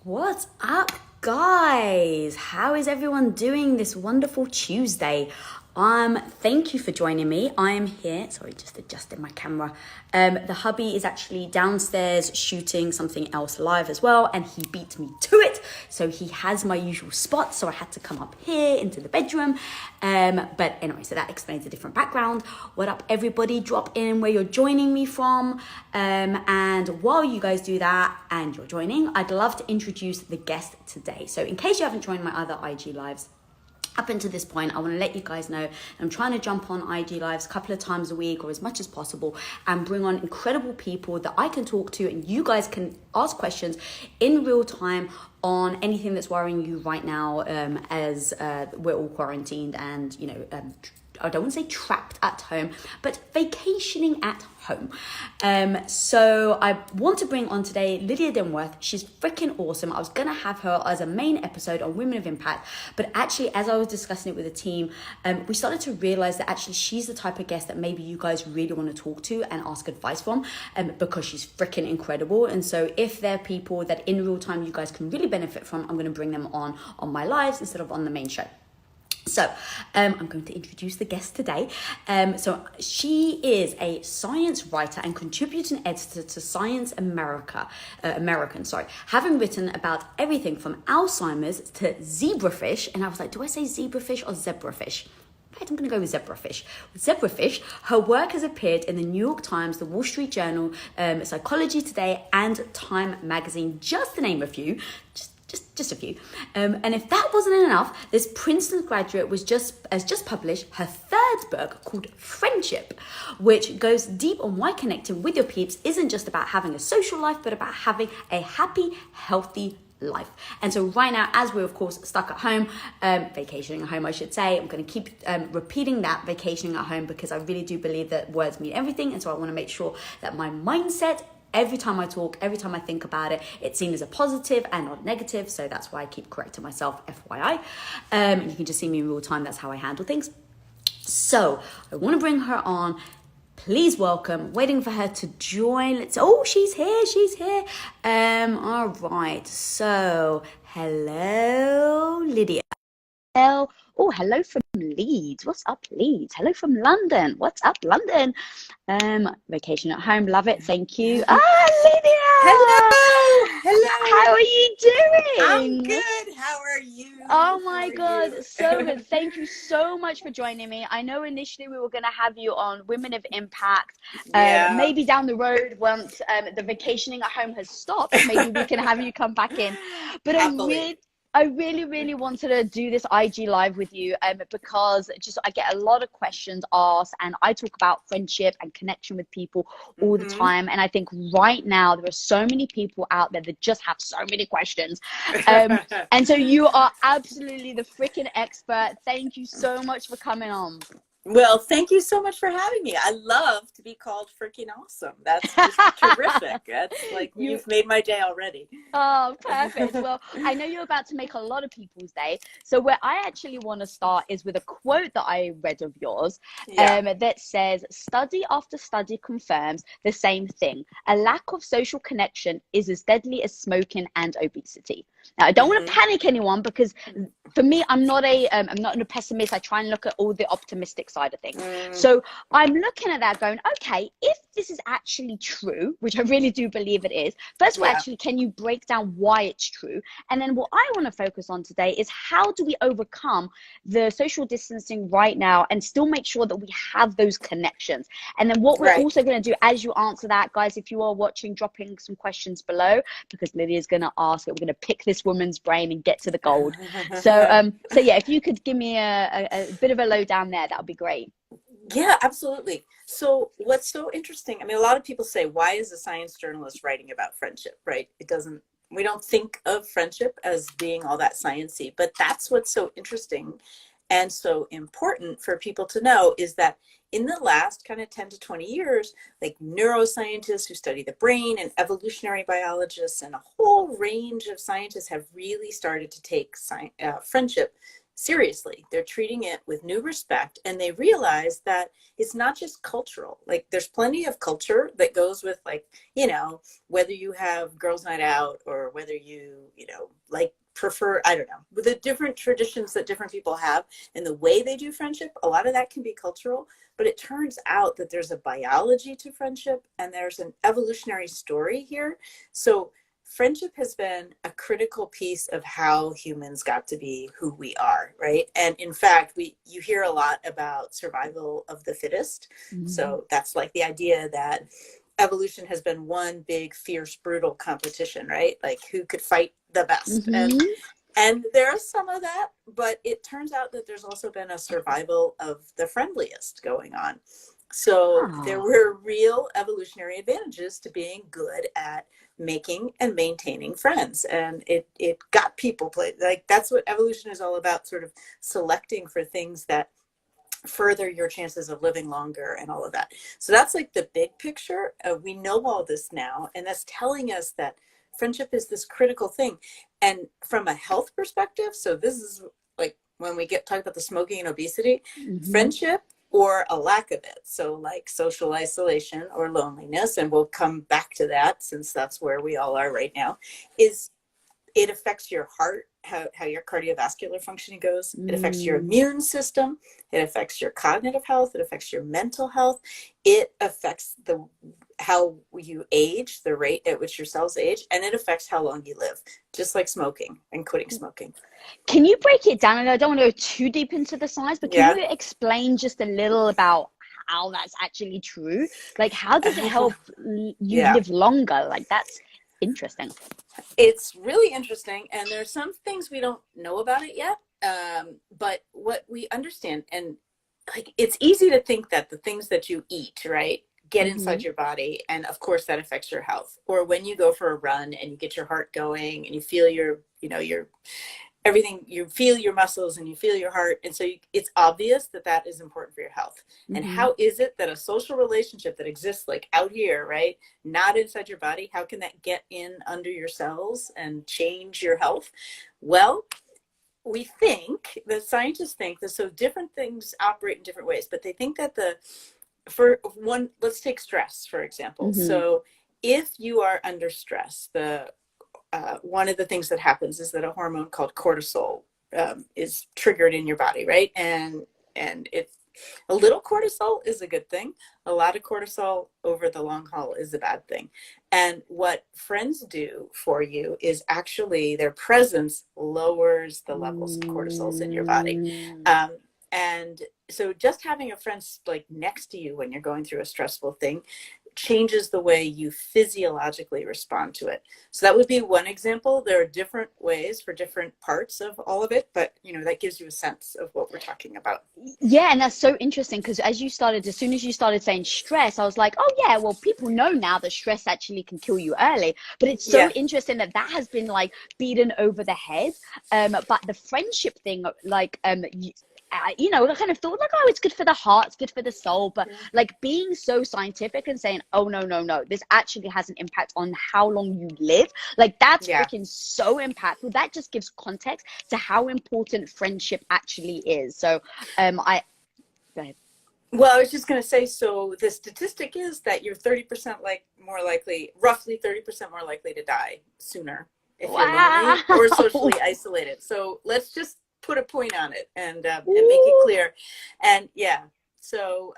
What's up, guys? How is everyone doing this wonderful Tuesday? Thank you for joining me. I am here. Sorry, just adjusting my camera. The hubby is actually downstairs shooting something else live as well, and he beat me to it. So he has my usual spot. So I had to come up here into the bedroom. But anyway, so that explains a different background. What up, everybody? Drop in where you're joining me from. And while you guys do that and you're joining, I'd love to introduce the guest today. So in case you haven't joined my other IG lives, up until this point, I want to let you guys know I'm trying to jump on IG Lives a couple of times a week or as much as possible and bring on incredible people that I can talk to and you guys can ask questions in real time on anything that's worrying you right now as we're all quarantined and, I don't want to say trapped at home, but vacationing at home. So I want to bring on today Lydia Denworth. She's freaking awesome. I was going to have her as a main episode on Women of Impact, but actually as I was discussing it with the team, we started to realize that actually she's the type of guest that maybe you guys really want to talk to and ask advice from because she's freaking incredible. And so if there are people that in real time you guys can really benefit from, I'm going to bring them on my lives instead of on the main show. So I'm going to introduce the guest today. So she is a science writer and contributing editor to Science American, having written about everything from Alzheimer's to zebrafish. And I was like, do I say zebrafish or zebrafish? Right, I'm going to go with zebrafish. With zebrafish, her work has appeared in the New York Times, the Wall Street Journal, Psychology Today, and Time Magazine, just to name a few. Just a few. And if that wasn't enough, this Princeton graduate has just published her third book called Friendship, which goes deep on why connecting with your peeps isn't just about having a social life, but about having a happy, healthy life. And so right now, as we're of course stuck at home, vacationing at home, I should say, I'm going to keep repeating that, vacationing at home, because I really do believe that words mean everything. And so I want to make sure that my mindset, every time I talk, every time I think about it, it's seen as a positive and not negative. So that's why I keep correcting myself, FYI. You can just see me in real time. That's how I handle things. So I want to bring her on. Please welcome, waiting for her to join. She's here. All right. So hello, Lydia. Hello from Leeds. What's up, Leeds? Hello from London. What's up, London? Vacation at home. Love it. Thank you. Lydia. Hello. How are you doing? I'm good. How are you? Oh my God, so good. Thank you so much for joining me. I know initially we were going to have you on Women of Impact. Maybe down the road, once the vacationing at home has stopped, maybe we can have you come back in. But I really wanted to do this IG live with you because I get a lot of questions asked, and I talk about friendship and connection with people all the time. And I think right now there are so many people out there that just have so many questions. And so you are absolutely the freaking expert. Thank you so much for coming on. Well, thank you so much for having me. I love to be called freaking awesome. That's just terrific. That's like, you've made my day already. Oh, perfect. Well, I know you're about to make a lot of people's day. So where I actually want to start is with a quote that I read of yours that says, study after study confirms the same thing. A lack of social connection is as deadly as smoking and obesity. Now, I don't want to panic anyone because for me, I'm not a pessimist. I try and look at all the optimistic side of things. So I'm looking at that going, okay, if this is actually true, which I really do believe it is, first of all, actually, can you break down why it's true? And then what I want to focus on today is how do we overcome the social distancing right now and still make sure that we have those connections? And then what we're also going to do as you answer that, guys, if you are watching, dropping some questions below, because Lydia's going to ask it. We're going to pick this woman's brain and get to the gold. So yeah, if you could give me a bit of a lowdown there, that would be great. Yeah, absolutely. So what's so interesting, I mean, a lot of people say, why is a science journalist writing about friendship, right? We don't think of friendship as being all that sciencey, but that's what's so interesting and so important for people to know is that in the last kind of 10 to 20 years, like neuroscientists who study the brain and evolutionary biologists and a whole range of scientists have really started to take friendship seriously. They're treating it with new respect, and they realize that it's not just cultural. Like there's plenty of culture that goes with, like, you know, whether you have girls' night out or whether you know, like prefer, I don't know, with the different traditions that different people have and the way they do friendship, a lot of that can be cultural. But it turns out that there's a biology to friendship and there's an evolutionary story here. So friendship has been a critical piece of how humans got to be who we are, right? And in fact, you hear a lot about survival of the fittest. Mm-hmm. So that's like the idea that evolution has been one big, fierce, brutal competition, right? Like who could fight the best. Mm-hmm. And there's some of that, but it turns out that there's also been a survival of the friendliest going on. So there were real evolutionary advantages to being good at making and maintaining friends. And it got people played. Like that's what evolution is all about, sort of selecting for things that further your chances of living longer and all of that. So that's like the big picture. We know all this now, and that's telling us that friendship is this critical thing. And from a health perspective, so this is like when we talk about the smoking and obesity, Mm-hmm. friendship or a lack of it. So like social isolation or loneliness, and we'll come back to that since that's where we all are right now, it affects your heart, how your cardiovascular functioning goes. It affects your immune system. It affects your cognitive health. It affects your mental health. It affects how you age, the rate at which your cells age, and it affects how long you live, just like smoking and quitting smoking. Can you break it down? And I don't want to go too deep into the science, but can you explain just a little about how that's actually true? Like, how does it help you live longer? Like, that's interesting. It's really interesting, and there's some things we don't know about it yet, but what we understand, and like it's easy to think that the things that you eat, right, get inside your body, and of course that affects your health. Or when you go for a run and you get your heart going and you feel your everything, you feel your muscles and you feel your heart, and so it's obvious that that is important for your health. And how is it that a social relationship that exists like out here, right, not inside your body, how can that get in under your cells and change your health? Well, we think, the scientists think that, so different things operate in different ways, but they think that for one, let's take stress, for example. So if you are under stress, one of the things that happens is that a hormone called cortisol is triggered in your body, right? And a little cortisol is a good thing. A lot of cortisol over the long haul is a bad thing. And what friends do for you is actually their presence lowers the levels of cortisols in your body. And so just having a friend like next to you when you're going through a stressful thing changes the way you physiologically respond to it. So that would be one example. There are different ways for different parts of all of it, but that gives you a sense of what we're talking about. Yeah, and that's so interesting because as soon as you started saying stress, I was like, oh yeah, well, people know now that stress actually can kill you early. But it's so interesting that has been like beaten over the head. But the friendship thing, like I kind of thought like, oh, it's good for the heart, it's good for the soul, but like being so scientific and saying, oh no, this actually has an impact on how long you live, like that's freaking so impactful. That just gives context to how important friendship actually is. So go ahead. Well, I was just going to say, so the statistic is that you're 30% roughly 30% more likely to die sooner if you're lonely or socially isolated. So let's just put a point on it and make it clear. And so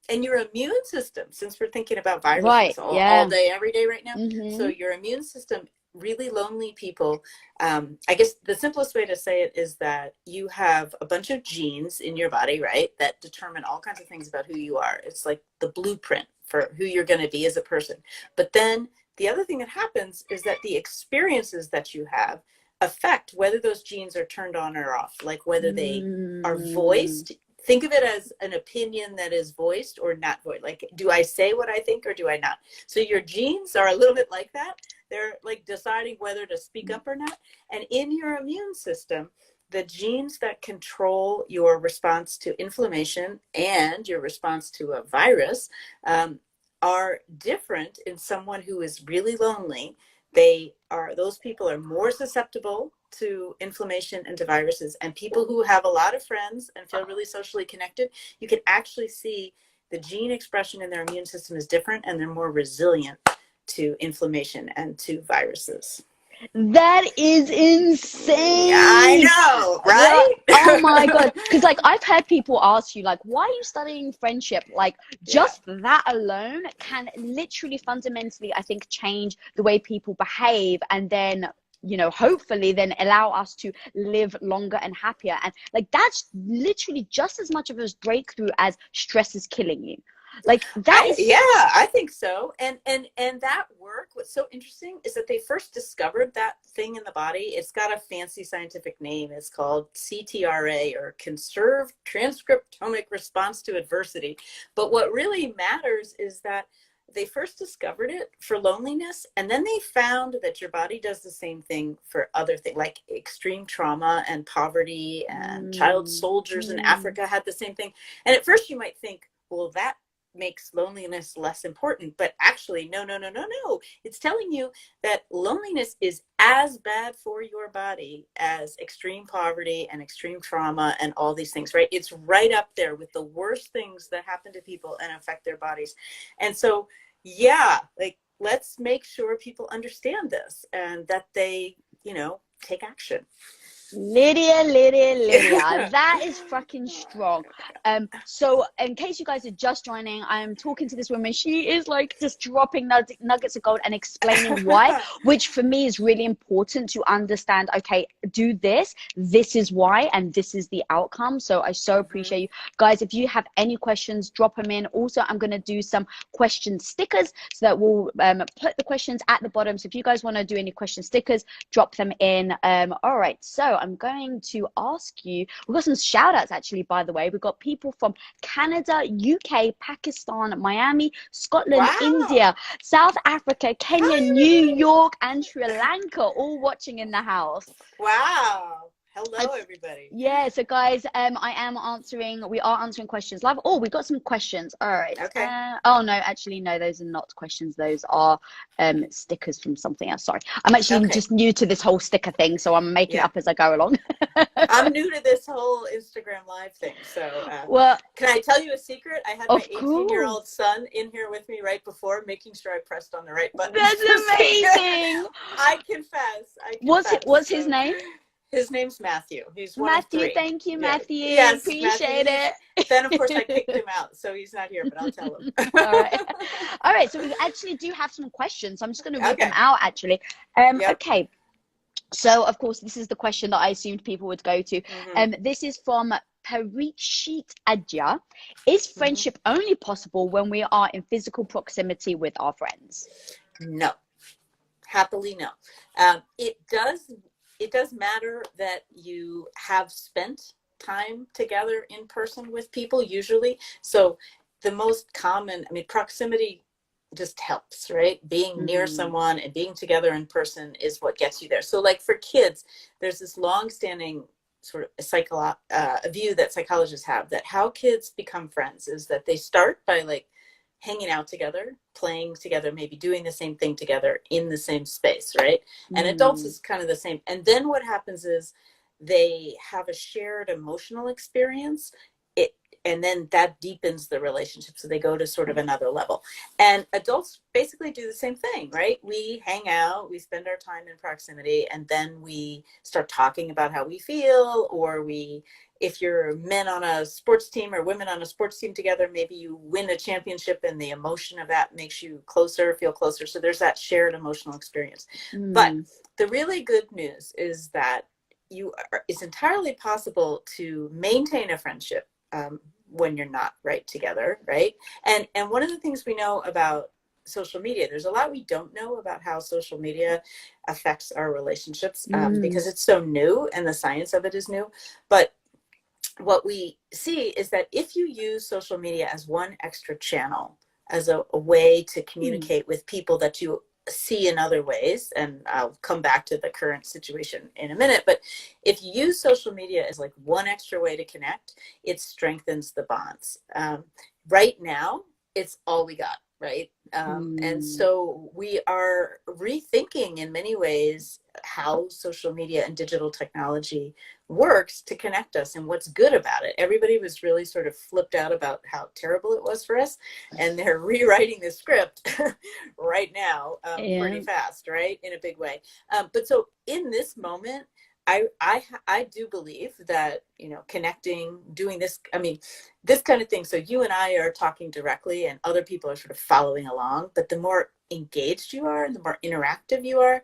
and your immune system, since we're thinking about viruses all day, every day right now, so your immune system, really lonely people, I guess the simplest way to say it is that you have a bunch of genes in your body, right, that determine all kinds of things about who you are. It's like the blueprint for who you're going to be as a person. But then the other thing that happens is that the experiences that you have affect whether those genes are turned on or off, like whether they are voiced. Think of it as an opinion that is voiced or not voiced. Like, do I say what I think or do I not? So your genes are a little bit like that. They're like deciding whether to speak up or not. And in your immune system, the genes that control your response to inflammation and your response to a virus are different in someone who is really lonely those people are more susceptible to inflammation and to viruses. And people who have a lot of friends and feel really socially connected, you can actually see the gene expression in their immune system is different, and they're more resilient to inflammation and to viruses. That is insane. I know, right? Oh my God. Because like I've heard people ask you, like, why are you studying friendship? Like just that alone can literally fundamentally, I think, change the way people behave, and then, you know, hopefully then allow us to live longer and happier. And like that's literally just as much of a breakthrough as stress is killing you. Like that is I think so. And that work, what's so interesting is that they first discovered that thing in the body. It's got a fancy scientific name. It's called CTRA, or Conserved Transcriptomic Response to Adversity. But what really matters is that they first discovered it for loneliness, and then they found that your body does the same thing for other things, like extreme trauma and poverty, and child soldiers in Africa had the same thing. And at first you might think, well, that makes loneliness less important, but actually no. It's telling you that loneliness is as bad for your body as extreme poverty and extreme trauma and all these things, right? It's right up there with the worst things that happen to people and affect their bodies. And so like let's make sure people understand this and that they, you know, take action. Lydia, that is fucking strong. So in case you guys are just joining, I'm talking to this woman. She is like just dropping nuggets of gold and explaining why, which for me is really important to understand. Okay, do this is why, and this is the outcome. So I so appreciate you guys. If you have any questions, drop them in. Also, I'm going to do some question stickers so that we'll put the questions at the bottom. So if you guys want to do any question stickers, drop them in. All right, so I'm going to ask you, we've got some shout outs actually, by the way. We've got people from Canada, UK, Pakistan, Miami, Scotland, India, South Africa, Kenya, New York, and Sri Lanka, all watching in the house. Wow. Hello, everybody. Yeah, so guys, we are answering questions live. Oh, we got some questions. All right. Okay. Oh no, actually, no, those are not questions. Those are stickers from something else. Sorry. I'm actually just new to this whole sticker thing, so I'm making it up as I go along. I'm new to this whole Instagram live thing. So well, can I tell you a secret? I had my 18-year-old son in here with me right before, making sure I pressed on the right button. That's amazing. I confess. What's his name? His name's Matthew. He's one Matthew, of 3. Thank you, Matthew. Yes, appreciate Matthew. it. Then, of course, I kicked him out, so he's not here, but I'll tell him. All right. So we actually do have some questions. I'm just going to read them out, actually. Okay. So, of course, this is the question that I assumed people would go to. This is from Parikshit Adya. Is friendship only possible when we are in physical proximity with our friends? No. Happily, no. It does matter that you have spent time together in person with people, usually. So the most common, proximity just helps, right? Being near someone and being together in person is what gets you there. So like for kids, there's this long-standing sort of a view that psychologists have, that how kids become friends is that they start by like hanging out together, playing together, maybe doing the same thing together in the same space, right? And adults is kind of the same. And then what happens is they have a shared emotional experience, and then that deepens the relationship. So they go to sort of another level. And adults basically do the same thing, right? We hang out, we spend our time in proximity, and then we start talking about how we feel, or if you're men on a sports team or women on a sports team together, maybe you win a championship and the emotion of that makes you feel closer. So there's that shared emotional experience. But the really good news is that it's entirely possible to maintain a friendship when you're not right together, right? And one of the things we know about social media, there's a lot we don't know about how social media affects our relationships because it's so new and the science of it is new. But what we see is that if you use social media as one extra channel, as a way to communicate with people that you see in other ways, and I'll come back to the current situation in a minute, but if you use social media as like one extra way to connect, it strengthens the bonds. Right now, it's all we got. right? And so we are rethinking in many ways how social media and digital technology works to connect us and what's good about it. Everybody was really sort of flipped out about how terrible it was for us, and they're rewriting the script right now, pretty fast, right, in a big way. But so in this moment, I do believe that, you know, connecting, doing this, I mean, this kind of thing. So you and I are talking directly and other people are sort of following along, but the more engaged you are, the more interactive you are,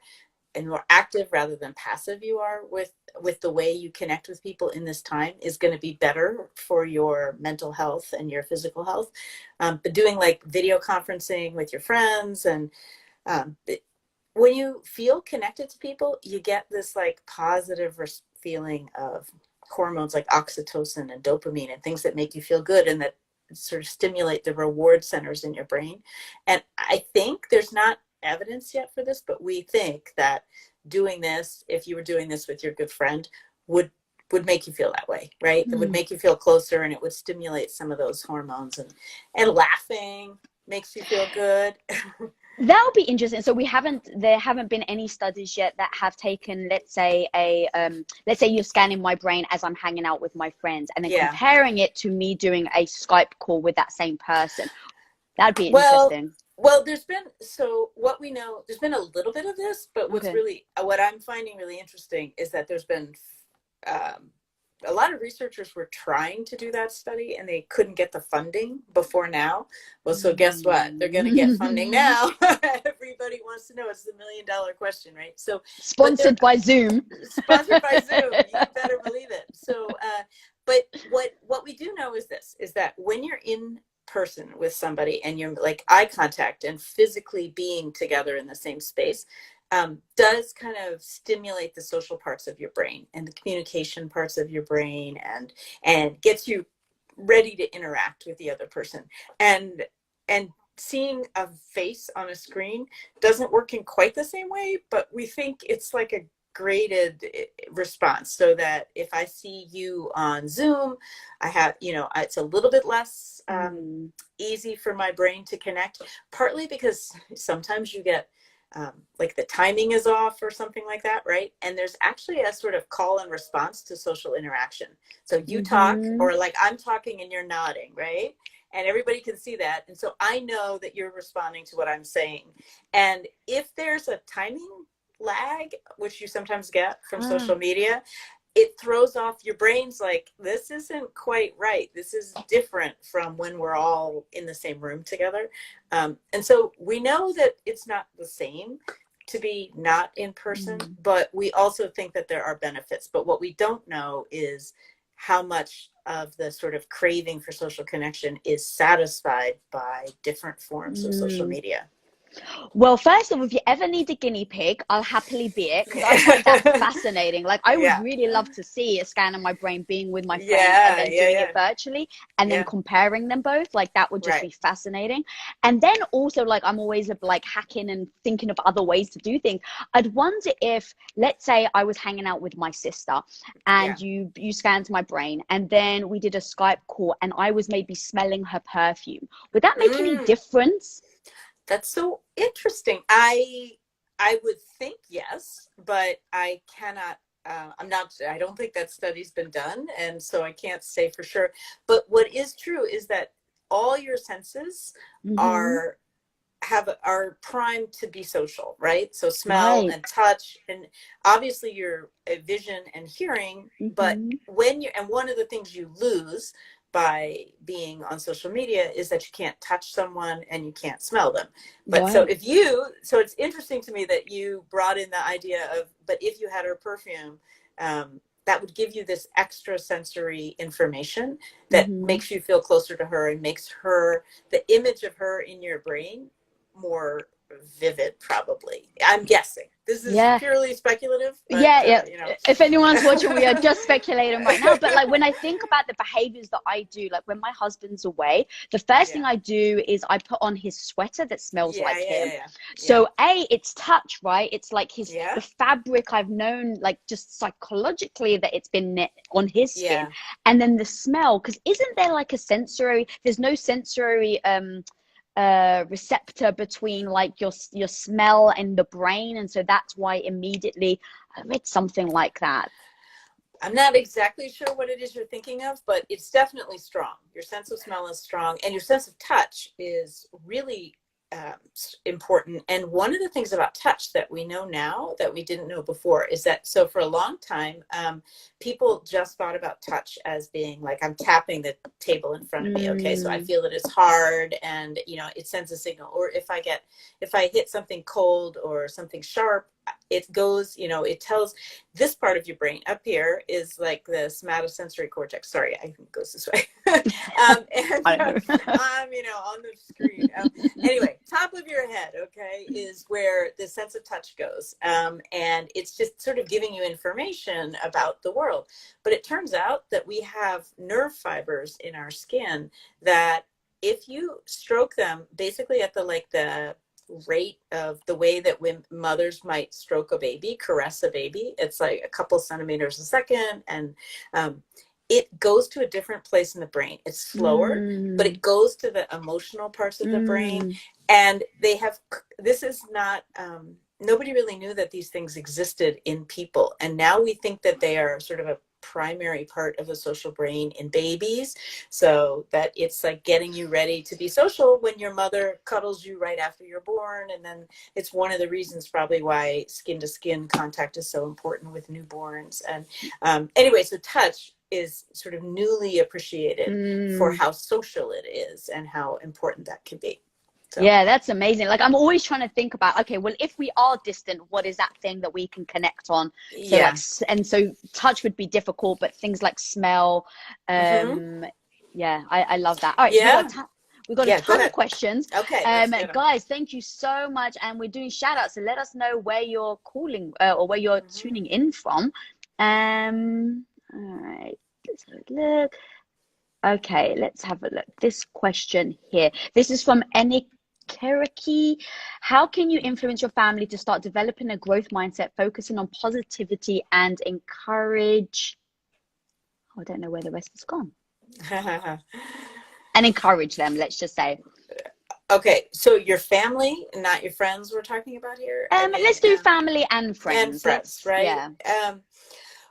and more active rather than passive you are with the way you connect with people in this time is going to be better for your mental health and your physical health. But doing like video conferencing with your friends and um, when you feel connected to people, you get this like positive feeling of hormones like oxytocin and dopamine and things that make you feel good and that sort of stimulate the reward centers in your brain. And I think there's not evidence yet for this, but we think that doing this, if you were doing this with your good friend, would make you feel that way, right? It would make you feel closer, and it would stimulate some of those hormones, and laughing makes you feel good. That'll be interesting. So there haven't been any studies yet that have taken, let's say let's say you're scanning my brain as I'm hanging out with my friends and then comparing it to me doing a Skype call with that same person. That'd be interesting. Well, so what we know, there's been a little bit of this, but what I'm finding really interesting is that there's been a lot of researchers were trying to do that study and they couldn't get the funding before now. Well, so guess what? They're going to get funding now. Everybody wants to know. It's the $1 million question, right? So sponsored by Zoom. Sponsored by Zoom. You better believe it. So, but what we do know is this, is that when you're in person with somebody and you're like eye contact and physically being together in the same space, does kind of stimulate the social parts of your brain and the communication parts of your brain and gets you ready to interact with the other person. And seeing a face on a screen doesn't work in quite the same way, but we think it's like a graded response, so that if I see you on Zoom, I have, you know, it's a little bit less easy for my brain to connect, partly because sometimes you get like the timing is off or something like that, right? And there's actually a sort of call and response to social interaction. So you talk, or like I'm talking and you're nodding, right? And everybody can see that. And so I know that you're responding to what I'm saying. And if there's a timing lag, which you sometimes get from social media, it throws off your brain's like, this isn't quite right. This is different from when we're all in the same room together. And so we know that it's not the same to be not in person, but we also think that there are benefits. But what we don't know is how much of the sort of craving for social connection is satisfied by different forms of social media. Well, first of all, if you ever need a guinea pig, I'll happily be it, because I find that fascinating. Like, I would really love to see a scan of my brain being with my friends and then doing it virtually and then comparing them both. Like, that would just be fascinating. And then also, like, I'm always like hacking and thinking of other ways to do things. I'd wonder if, let's say I was hanging out with my sister and you scanned my brain and then we did a Skype call and I was maybe smelling her perfume. Would that make any difference? That's so interesting. I would think yes, but I cannot, I don't think that study's been done. And so I can't say for sure. But what is true is that all your senses are primed to be social, right? So smell and touch, and obviously your vision and hearing, but one of the things you lose by being on social media is that you can't touch someone and you can't smell them. But so it's interesting to me that you brought in the idea of, but if you had her perfume, that would give you this extra sensory information that makes you feel closer to her and makes her, the image of her in your brain, more vivid, probably. I'm guessing. This is purely speculative. But, you know. If anyone's watching, we are just speculating right now. But like when I think about the behaviors that I do, like when my husband's away, the first thing I do is I put on his sweater that smells like him. So it's touch, right? It's like the fabric I've known, like just psychologically that it's been knit on his skin. And then the smell, because isn't there like a sensory, there's no sensory receptor between like your smell and the brain, and so that's why immediately I read something like that. I'm not exactly sure what it is you're thinking of, but it's definitely strong. Your sense of smell is strong, and your sense of touch is really important. And one of the things about touch that we know now that we didn't know before is that, so for a long time, people just thought about touch as being like, I'm tapping the table in front of me. Okay, so I feel that it's hard, and you know, it sends a signal. Or if I hit something cold or something sharp, it goes, you know, it tells this part of your brain up here is like the somatosensory cortex. Sorry, I think it goes this way. And I'm, you know, on the screen. Anyway, top of your head, okay, is where the sense of touch goes. And it's just sort of giving you information about the world. But it turns out that we have nerve fibers in our skin that if you stroke them basically at the rate of the way that mothers might stroke a baby, caress a baby, it's like a couple centimeters a second, and it goes to a different place in the brain. It's slower, but it goes to the emotional parts of the brain. And this is not, nobody really knew that these things existed in people. And now we think that they are sort of a primary part of the social brain in babies, so that it's like getting you ready to be social when your mother cuddles you right after you're born. And then it's one of the reasons probably why skin to skin contact is so important with newborns. And anyway, so touch is sort of newly appreciated for how social it is and how important that can be. So. Yeah, that's amazing. Like, I'm always trying to think about, okay, well, if we are distant, what is that thing that we can connect on? So yeah. like, and so touch would be difficult, but things like smell, yeah, I love that. All right, yeah. so we've got a ton of questions. Okay, guys, thank you so much. And we're doing shout outs, so let us know where you're calling or where you're tuning in from. All right, let's have a look. Okay, let's have a look. This question here. This is from Enik Keriki. How can you influence your family to start developing a growth mindset, focusing on positivity and encourage? Oh, I don't know where the rest has gone. And encourage them, let's just say. Okay, so your family, not your friends, we're talking about here. Let's do family and friends. And friends, right? Yeah.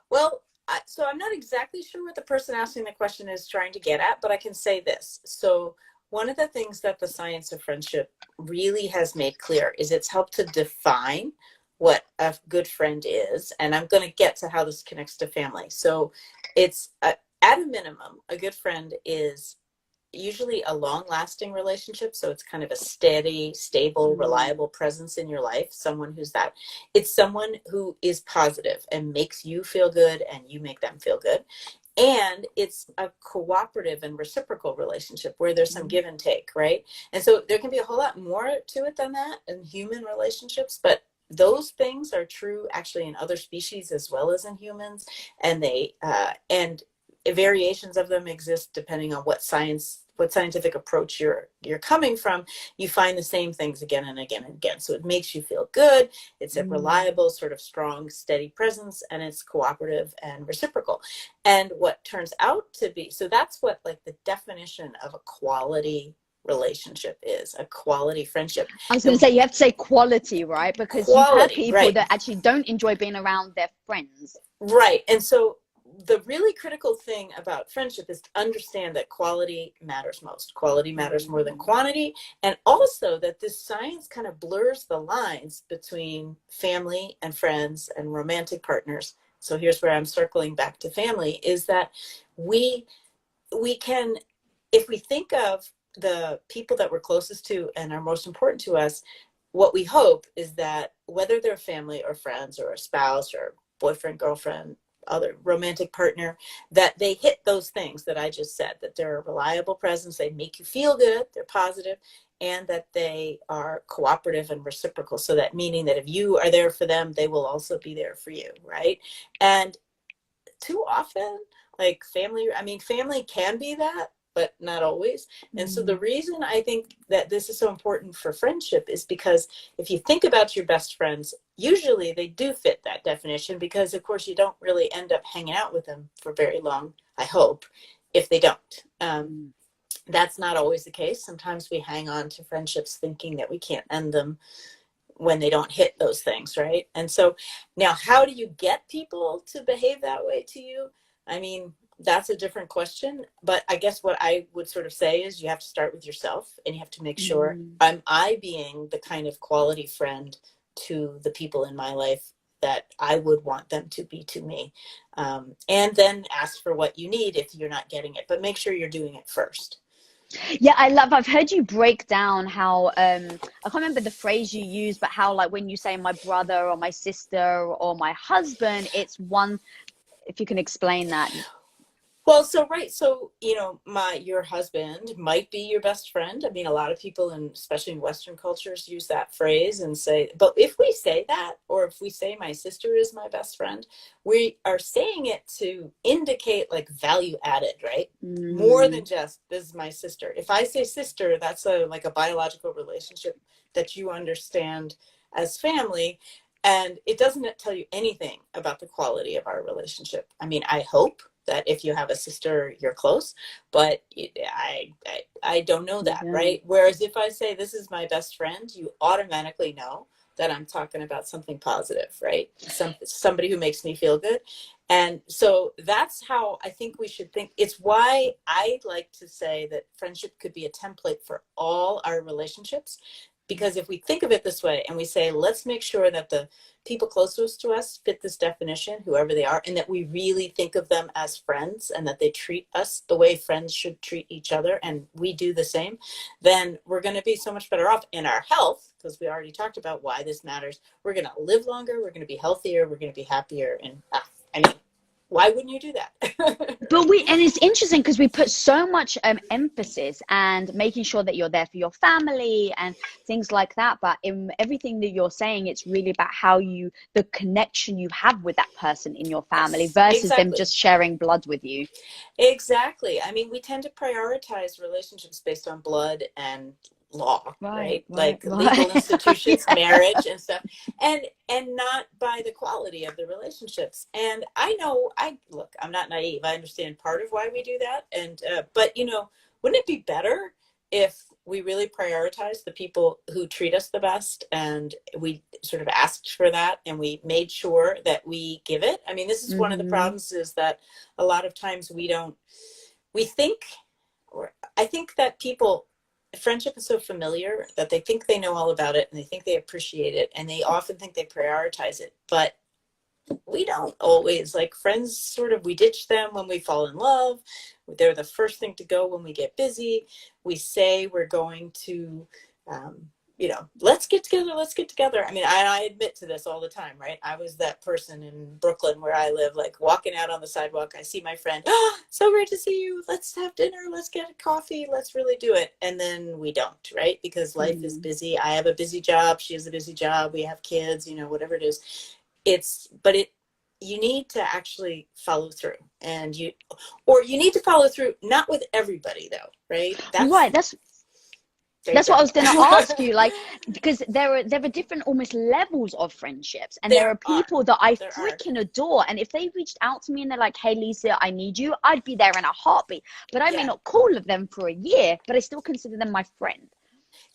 Well, so I'm not exactly sure what the person asking the question is trying to get at, but I can say this. So one of the things that the science of friendship really has made clear is it's helped to define what a good friend is. And I'm going to get to how this connects to family. So it's at a minimum, a good friend is usually a long-lasting relationship. So it's kind of a steady, stable, reliable presence in your life. Someone who's that. It's someone who is positive and makes you feel good and you make them feel good. And it's a cooperative and reciprocal relationship where there's some give and take, right? And so there can be a whole lot more to it than that in human relationships, but those things are true actually in other species as well as in humans. And and variations of them exist depending on what scientific approach you're coming from. You find the same things again and again and again. So it makes you feel good. It's a reliable, sort of strong, steady presence, and it's cooperative and reciprocal. And what turns out to be, so that's what like the definition of a quality relationship is, a quality friendship. I was going to say, you have to say quality, right? Because you've heard people that actually don't enjoy being around their friends. Right. And so the really critical thing about friendship is to understand that quality matters most. Quality matters more than quantity. And also that this science kind of blurs the lines between family and friends and romantic partners. So here's where I'm circling back to family, is that we can, if we think of the people that we're closest to and are most important to us, what we hope is that whether they're family or friends or a spouse or boyfriend, girlfriend, other romantic partner, that they hit those things that I just said, that they're a reliable presence, they make you feel good, they're positive, and that they are cooperative and reciprocal. So that meaning that if you are there for them, they will also be there for you, right? And too often, like family can be that, but not always. And so the reason I think that this is so important for friendship is because if you think about your best friends, usually they do fit that definition, because of course you don't really end up hanging out with them for very long, I hope, if they don't. That's not always the case. Sometimes we hang on to friendships thinking that we can't end them when they don't hit those things, right? And so now, how do you get people to behave that way to you? I mean, that's a different question, but I guess what I would sort of say is you have to start with yourself, and you have to make sure, am I being the kind of quality friend to the people in my life that I would want them to be to me? And then ask for what you need if you're not getting it, but make sure you're doing it first. Yeah, I've heard you break down how I can't remember the phrase you use, but how like when you say my brother or my sister or my husband, it's one, if you can explain that. Well, so right, so your husband might be your best friend. I mean, a lot of people, and especially in Western cultures, use that phrase and say. But if we say that, or if we say my sister is my best friend, we are saying it to indicate like value added, right? More than just this is my sister. If I say sister, that's like a biological relationship that you understand as family. And it doesn't tell you anything about the quality of our relationship. I mean, I hope that if you have a sister, you're close, but I don't know that, right? Whereas if I say this is my best friend, you automatically know that I'm talking about something positive, right? Somebody who makes me feel good. And so that's how I think we should think. It's why I like to say that friendship could be a template for all our relationships. Because if we think of it this way and we say, let's make sure that the people closest to us fit this definition, whoever they are, and that we really think of them as friends and that they treat us the way friends should treat each other, and we do the same, then we're going to be so much better off in our health, because we already talked about why this matters. We're going to live longer, we're going to be healthier, we're going to be happier, and I mean, why wouldn't you do that? But and it's interesting because we put so much emphasis and making sure that you're there for your family and things like that. But in everything that you're saying, it's really about the connection you have with that person in your family versus them just sharing blood with you. Exactly. I mean, we tend to prioritize relationships based on blood and law, right? Like legal institutions, marriage and stuff, and not by the quality of the relationships. And I know, look, I'm not naive. I understand part of why we do that. And but wouldn't it be better if we really prioritize the people who treat us the best, and we sort of asked for that, and we made sure that we give it? I mean, this is one of the problems, is that a lot of times I think that friendship is so familiar that they think they know all about it, and they think they appreciate it, and they often think they prioritize it. But we don't always. Like, friends, we ditch them when we fall in love. They're the first thing to go when we get busy. We say we're going to, let's get together. I mean, I admit to this all the time, right? I was that person in Brooklyn where I live, like walking out on the sidewalk. I see my friend. Oh, so great to see you. Let's have dinner. Let's get a coffee. Let's really do it. And then we don't, right? Because life is busy. I have a busy job. She has a busy job. We have kids, whatever it is. You need to actually follow through, and you need to follow through, not with everybody though, right? That's what I was going to ask you, like, because there are different almost levels of friendships, and there are people that I freaking adore, and if they reached out to me and they're like, hey Lisa, I need you, I'd be there in a heartbeat. But I may not call them for a year, but I still consider them my friend.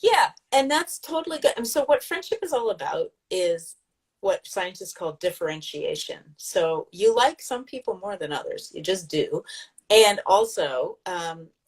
Yeah, and that's totally good. And so what friendship is all about is what scientists call differentiation. So you like some people more than others, you just do. And also,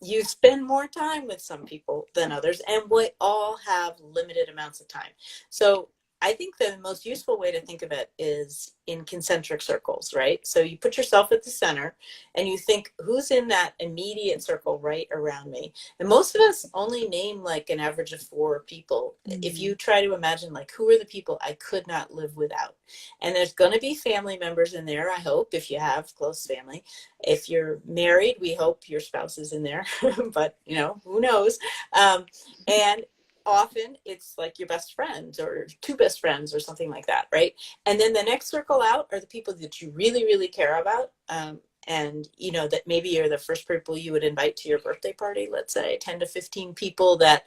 you spend more time with some people than others, and we all have limited amounts of time. So I think the most useful way to think of it is in concentric circles, right? So you put yourself at the center and you think, who's in that immediate circle right around me? And most of us only name like an average of 4 people. If you try to imagine, like, who are the people I could not live without? And there's going to be family members in there, I hope, if you have close family. If you're married, we hope your spouse is in there, but who knows? And often it's like your best friends or 2 best friends or something like that, right? And then the next circle out are the people that you really, really care about. And that maybe you're the first people you would invite to your birthday party, let's say 10 to 15 people that,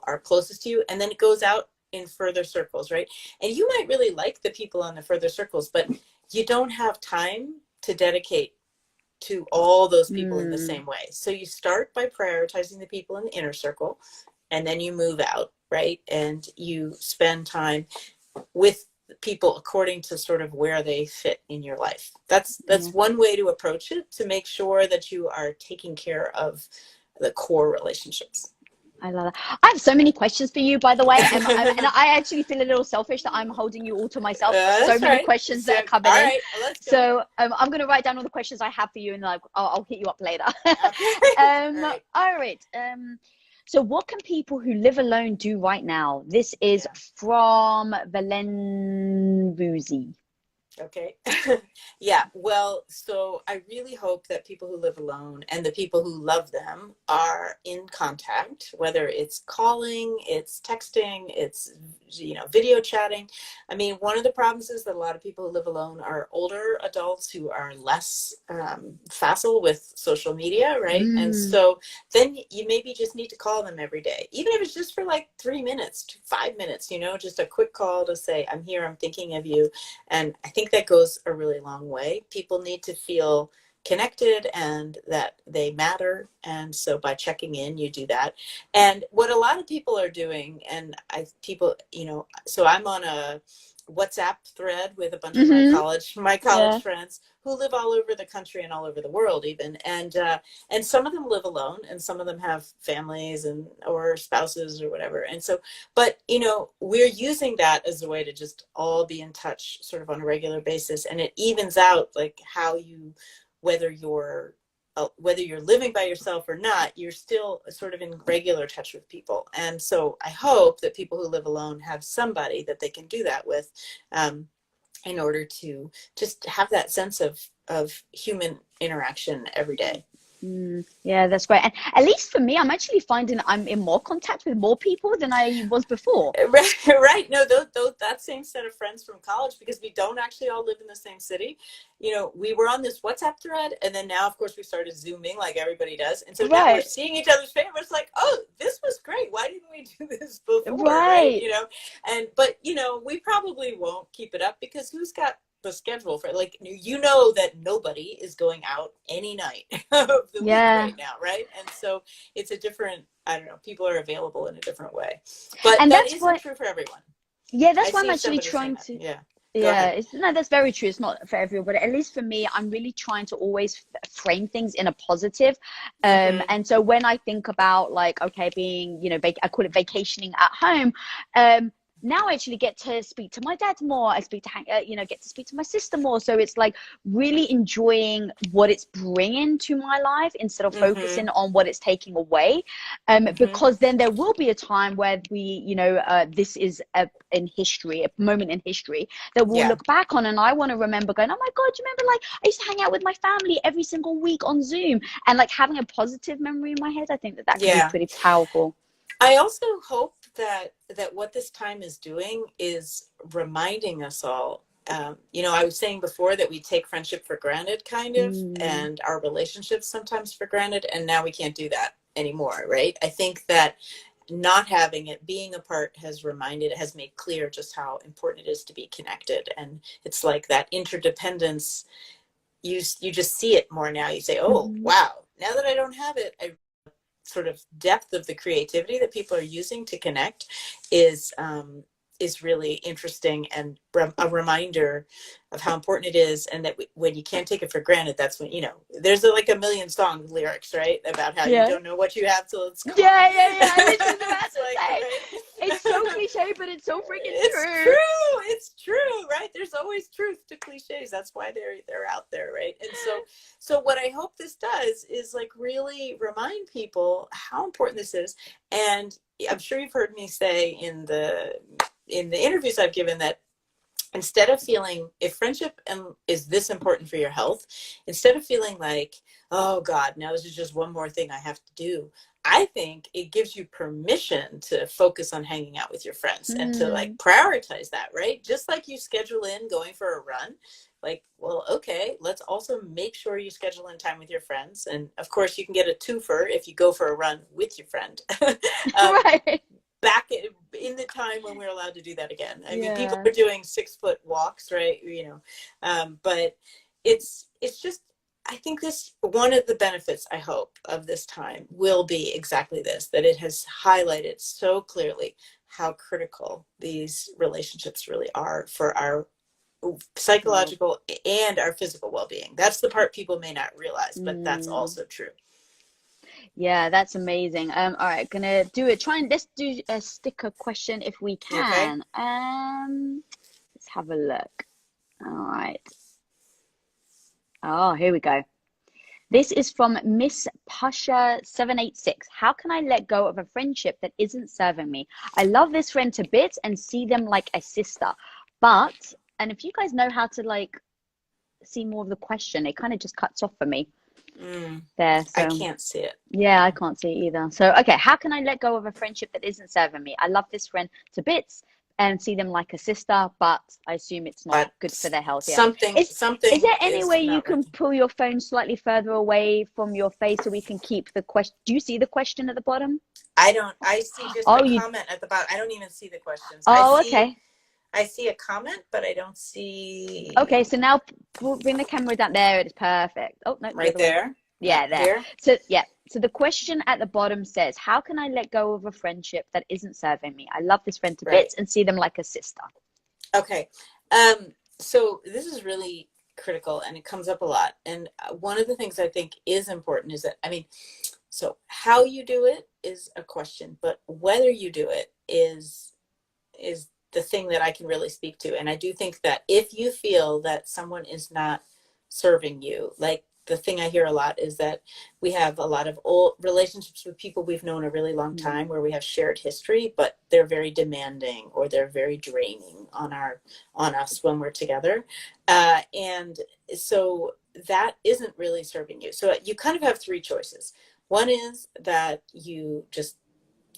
are closest to you. And then it goes out in further circles, right? And you might really like the people on the further circles, but you don't have time to dedicate to all those people in the same way. So you start by prioritizing the people in the inner circle, and then you move out, right? And you spend time with people according to sort of where they fit in your life. That's one way to approach it, to make sure that you are taking care of the core relationships. I love that. I have so many questions for you, by the way, and I actually feel a little selfish that I'm holding you all to myself. So many questions that are coming in. Right, let's go. So I'm going to write down all the questions I have for you, and like I'll hit you up later. Okay. All right. So what can people who live alone do right now? This is from Valenbuzi. Okay. Yeah. Well, so I really hope that people who live alone and the people who love them are in contact, whether it's calling, it's texting, it's, video chatting. I mean, one of the problems is that a lot of people who live alone are older adults who are less facile with social media, right? And so then you maybe just need to call them every day, even if it's just for like 3 minutes to 5 minutes, just a quick call to say, I'm here, I'm thinking of you. And I think that goes a really long way. People need to feel connected and that they matter. And so by checking in, you do that. And what a lot of people are doing, so I'm on a WhatsApp thread with a bunch of my college friends who live all over the country and all over the world even. And some of them live alone, and some of them have families or spouses or whatever. And so, but we're using that as a way to just all be in touch sort of on a regular basis. And it evens out like whether you're living by yourself or not, you're still sort of in regular touch with people. And so I hope that people who live alone have somebody that they can do that with, in order to just have that sense of human interaction every day. Yeah, that's great. And at least for me, I'm actually finding I'm in more contact with more people than I was before. Right. No, that same set of friends from college, because we don't actually all live in the same city. We were on this WhatsApp thread, and then now, of course, we started Zooming like everybody does. And so now we're seeing each other's face. It's like, oh, this was great. Why didn't we do this before? Right. But we probably won't keep it up, because who's got the schedule for that nobody is going out any night of the week right now, right? And so it's a different, I don't know, people are available in a different way, but that isn't true for everyone. That's why I'm actually trying to that's very true. It's not for everyone, but at least for me, I'm really trying to always frame things in a positive. And so when I think about being, I call it vacationing at home, now I actually get to speak to my dad more. I get to speak to my sister more. So it's like really enjoying what it's bringing to my life instead of focusing on what it's taking away. Because then there will be a time where this is a moment in history that we'll look back on, and I want to remember going, oh my God, do you remember I used to hang out with my family every single week on Zoom, and having a positive memory in my head. I think that can be pretty powerful. I also hope that what this time is doing is reminding us all, I was saying before that we take friendship for granted kind of, and our relationships sometimes for granted, and now we can't do that anymore, right? I think that not having it, being apart, has made clear just how important it is to be connected. And it's like that interdependence, you just see it more now. You say, oh, wow, now that I don't have it, sort of depth of the creativity that people are using to connect is really interesting, and a reminder of how important it is, and that when you can't take it for granted, that's when there's like a million song lyrics, right, about how you don't know what you have till it's gone. I was just about to say, it's so cliche, but it's so freaking true. It's true, right? There's always truth to cliches. That's why they're out there, right? And so what I hope this does is really remind people how important this is. And I'm sure you've heard me say in the interviews I've given that instead of feeling, if friendship is this important for your health, instead of feeling like, oh God, now this is just one more thing I have to do, I think it gives you permission to focus on hanging out with your friends and to prioritize that, right? Just like you schedule in going for a run, okay, let's also make sure you schedule in time with your friends. And of course you can get a twofer if you go for a run with your friend. Right. Back in the time when we're allowed to do that again. I mean, people are doing 6-foot walks, right? But it's just, I think this, one of the benefits, I hope, of this time will be exactly this, that it has highlighted so clearly how critical these relationships really are for our psychological and our physical well-being. That's the part people may not realize, but that's also true. Yeah, that's amazing. All right, gonna do it. Let's do a sticker question if we Okay. can. Let's have a look. All right. Oh, here we go. This is from Miss Pasha 786. How can I let go of a friendship that isn't serving me? I love this friend to bits and see them like a sister. But, and if you guys know how to like see more of the question, it kind of just cuts off for me there. I So can't see it. yeah, I can't see it either. So, okay, how can I let go of a friendship that isn't serving me? I love this friend to bits and see them like a sister, but I assume it's not But good for their health. Yeah. something Is there any is way you not can working. pull your phone slightly further away from your face so we can keep the question? Do you see the question at the bottom? I don't. I see just Oh, a you. comment at the bottom. I don't even see the questions. Oh, okay. I see a comment, but I don't see. Okay, so now bring the camera down. There, it is perfect. Oh, no, the Right other way. there. Yeah, there. Here. So, yeah. So the question at the bottom says, how can I let go of a friendship that isn't serving me? I love this friend to bits and see them like a sister. Okay. So this is really critical and it comes up a lot. And one of the things I think is important is that, I mean, so how you do it is a question, but whether you do it is the thing that I can really speak to. And I do think that if you feel that someone is not serving you, like the thing I hear a lot is that we have a lot of old relationships with people we've known a really long time where we have shared history, but they're very demanding or they're very draining on us when we're together. And so that isn't really serving you. So you kind of have three choices. One is that you just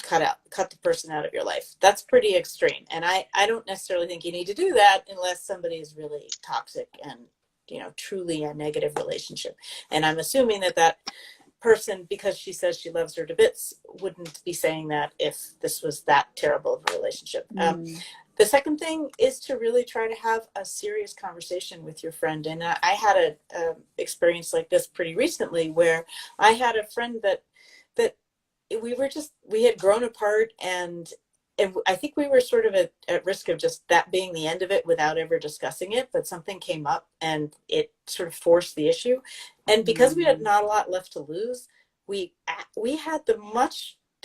cut the person out of your life. That's pretty extreme. And I don't necessarily think you need to do that unless somebody is really toxic and, truly a negative relationship. And I'm assuming that person, because she says she loves her to bits, wouldn't be saying that if this was that terrible of a relationship. The second thing is to really try to have a serious conversation with your friend. And I had a experience like this pretty recently where I had a friend that we had grown apart and I think we were sort of at risk of just that being the end of it without ever discussing it, but something came up and it sort of forced the issue. And because we had not a lot left to lose, we had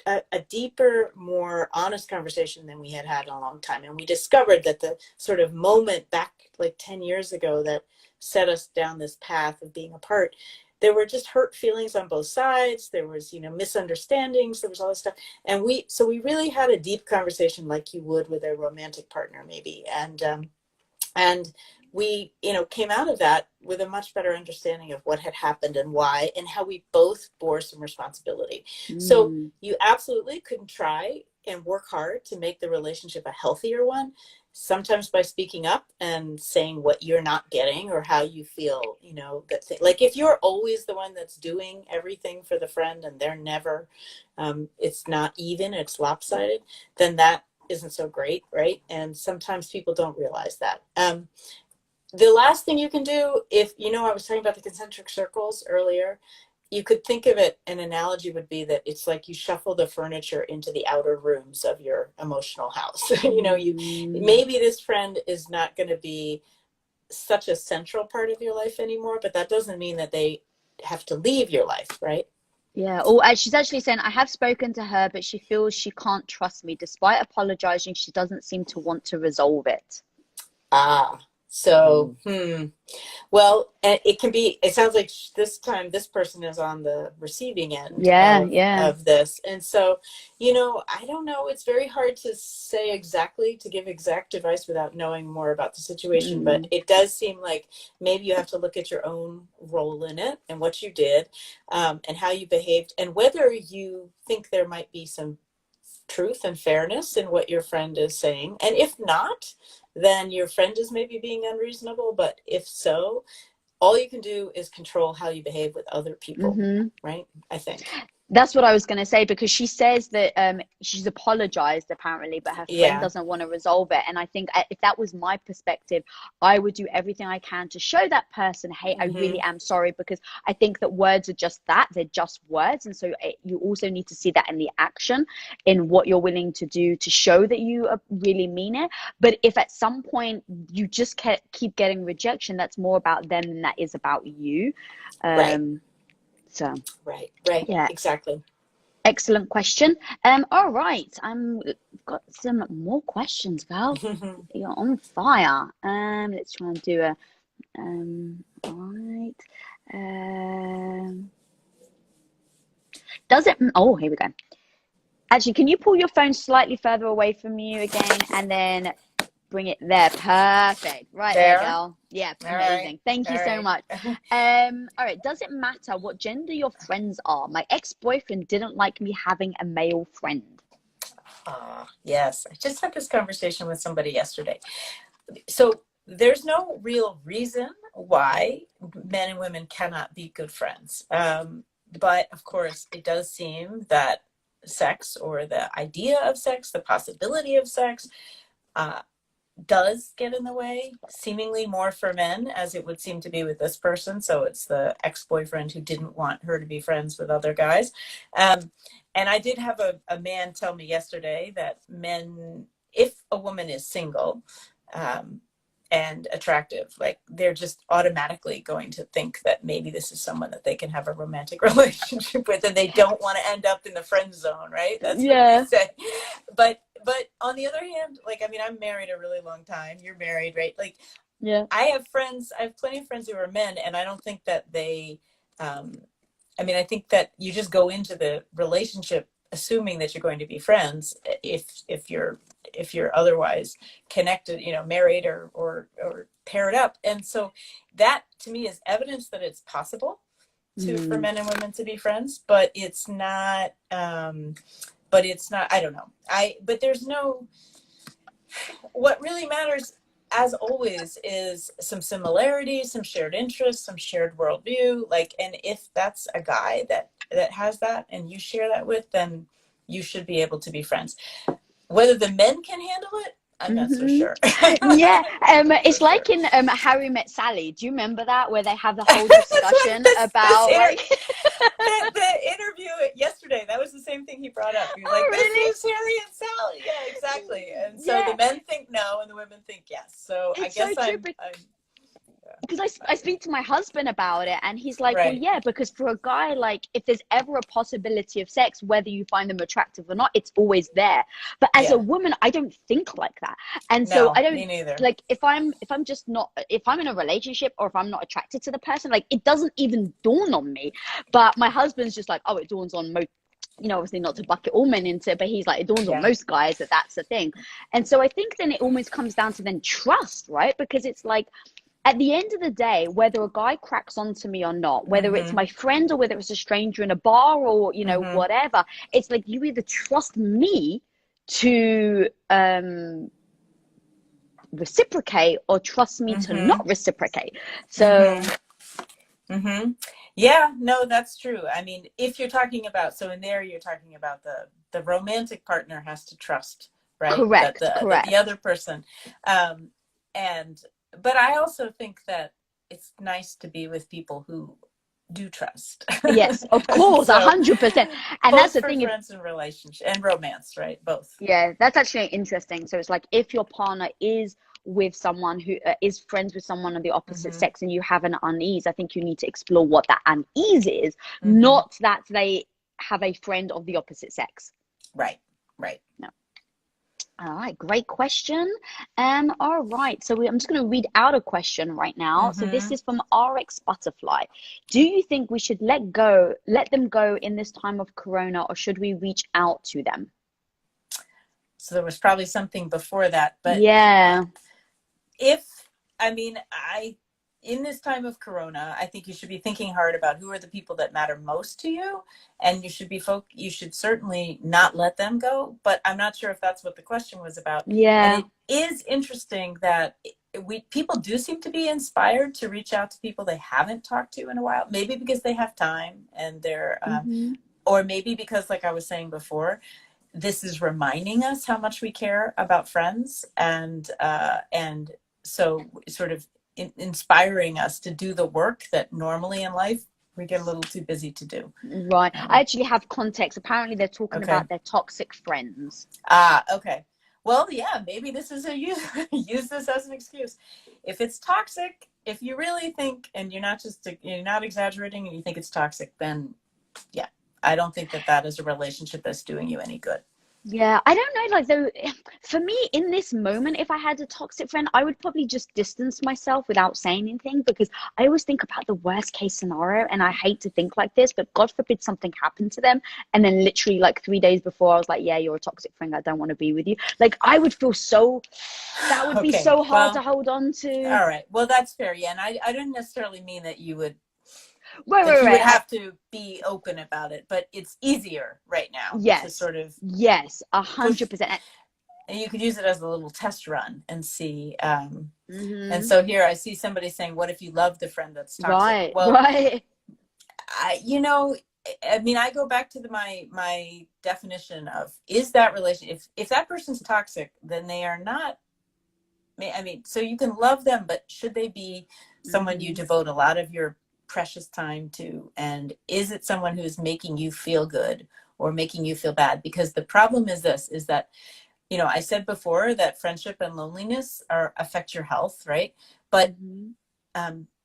a deeper, more honest conversation than we had in a long time. And we discovered that the sort of moment back like 10 years ago that set us down this path of being apart, there were just hurt feelings on both sides. There was, misunderstandings. There was all this stuff. And we really had a deep conversation like you would with a romantic partner maybe. And we, came out of that with a much better understanding of what had happened and why, and how we both bore some responsibility. So you absolutely can try and work hard to make the relationship a healthier one, sometimes by speaking up and saying what you're not getting or how you feel, like if you're always the one that's doing everything for the friend and they're never, it's not even, it's lopsided, then that isn't so great, right? And sometimes people don't realize that. The last thing you can do, if I was talking about the concentric circles earlier, you could think of it, an analogy would be that it's like you shuffle the furniture into the outer rooms of your emotional house. Maybe this friend is not going to be such a central part of your life anymore, but that doesn't mean that they have to leave your life, right? Yeah. Oh, she's actually saying, I have spoken to her, but she feels she can't trust me. Despite apologizing, she doesn't seem to want to resolve it. So, well, it sounds like this time this person is on the receiving end of this. And so, I don't know, it's very hard to say to give exact advice without knowing more about the situation, but it does seem like maybe you have to look at your own role in it and what you did, and how you behaved and whether you think there might be some truth and fairness in what your friend is saying. And if not, then your friend is maybe being unreasonable. But if so, all you can do is control how you behave with other people, right? I think. That's what I was going to say, because she says that she's apologized apparently, but her friend Yeah. doesn't want to resolve it. And I think if that was my perspective, I would do everything I can to show that person, hey, I really am sorry, because I think that words are just that, they're just words. And so you also need to see that in the action, in what you're willing to do to show that you really mean it. But if at some point you just keep getting rejection, that's more about them than that is about you. Right. So Right. yeah. Exactly. Excellent question. All right. Got some more questions, girl. You're on fire. Let's try and do a all right. Does it here we go. Actually, can you pull your phone slightly further away from you again and then bring it there? Perfect. Right there, girl. Yeah, amazing. Thank you so much. All right. Does it matter what gender your friends are? My ex-boyfriend didn't like me having a male friend. Yes. I just had this conversation with somebody yesterday. So there's no real reason why men and women cannot be good friends. But of course, it does seem that sex, or the idea of sex, the possibility of sex, does get in the way, seemingly more for men, as it would seem to be with this person. So it's the ex-boyfriend who didn't want her to be friends with other guys. And I did have a man tell me yesterday that men, if a woman is single and attractive, like, they're just automatically going to think that maybe this is someone that they can have a romantic relationship with, and they don't want to end up in the friend zone, right? That's what they say. But on the other hand, like, I mean, I'm married a really long time. You're married, right? Like, Yeah. I have plenty of friends who are men, and I don't think that they, I mean, I think that you just go into the relationship assuming that you're going to be friends if you're otherwise connected, married or paired up. And so that to me is evidence that it's possible for men and women to be friends, but it's not I don't know. But there's no, what really matters, as always, is some similarities, some shared interests, some shared worldview. Like, and if that's a guy that has that and you share that with, then you should be able to be friends. Whether the men can handle it, I'm not so sure. Yeah, it's like in Harry Met Sally. Do you remember that, where they have the whole discussion about the interview yesterday? That was the same thing he brought up. He was like, "This is Harry and Sally." Yeah, exactly. And so the men think no, and the women think yes. So I guess because I speak to my husband about it, and he's like, well, yeah, because for a guy, like, if there's ever a possibility of sex, whether you find them attractive or not, it's always there. But as a woman, I don't think like that. And so I don't, me neither. like, if I'm just not, if I'm in a relationship or if I'm not attracted to the person, like, it doesn't even dawn on me. But my husband's just like, oh, it dawns on most, obviously not to bucket all men into it, but he's like, it dawns on most guys that that's the thing. And so I think then it almost comes down to then trust, right? Because it's like, at the end of the day, whether a guy cracks onto me or not, whether it's my friend or whether it's a stranger in a bar or, whatever, it's like, you either trust me to reciprocate or trust me to not reciprocate. So yeah, no, that's true. I mean, if you're talking about, so in there you're talking about the romantic partner has to trust, right? Correct. That the other person, but I also think that it's nice to be with people who do trust. Yes, of course, 100%. And that's the thing. Friends and relationship and romance, right? Both. Yeah, that's actually interesting. So it's like, if your partner is with someone who is friends with someone of the opposite sex and you have an unease, I think you need to explore what that unease is, not that they have a friend of the opposite sex. Right. No. All right, great question. All right, so I'm just going to read out a question right now. So this is from RX Butterfly. Do you think we should let them go in this time of Corona, or should we reach out to them? So there was probably something before that, but yeah. In this time of Corona, I think you should be thinking hard about who are the people that matter most to you, and you should certainly not let them go. But I'm not sure if that's what the question was about. Yeah. And it is interesting that people do seem to be inspired to reach out to people they haven't talked to in a while, maybe because they have time and they're or maybe because, like I was saying before, this is reminding us how much we care about friends, and so sort of inspiring us to do the work that normally in life we get a little too busy to do. Right. I actually have context. Apparently they're talking Okay. about their toxic friends. Okay. Well, yeah, maybe this is use this as an excuse. If it's toxic, if you really think, and you're not exaggerating, and you think it's toxic, then yeah, I don't think that is a relationship that's doing you any good. Yeah, I don't know, like, though, for me in this moment, if I had a toxic friend, I would probably just distance myself without saying anything, because I always think about the worst case scenario, and I hate to think like this, but God forbid something happened to them, and then literally like 3 days before I was like, yeah, you're a toxic friend, I don't want to be with you. Like, I would feel that would be so hard to hold on to. All right, well, that's fair. Yeah, and I didn't necessarily mean that you would Right. you would have to be open about it, but it's easier right now to sort of 100%. And you could use it as a little test run and see. And so here I see somebody saying, what if you love the friend that's toxic? Right. I go back to my definition of, is that relation, if that person's toxic, then they are not, so you can love them, but should they be someone you devote a lot of your precious time to? And is it someone who's making you feel good or making you feel bad? Because the problem is that, I said before that friendship and loneliness affect your health, right? But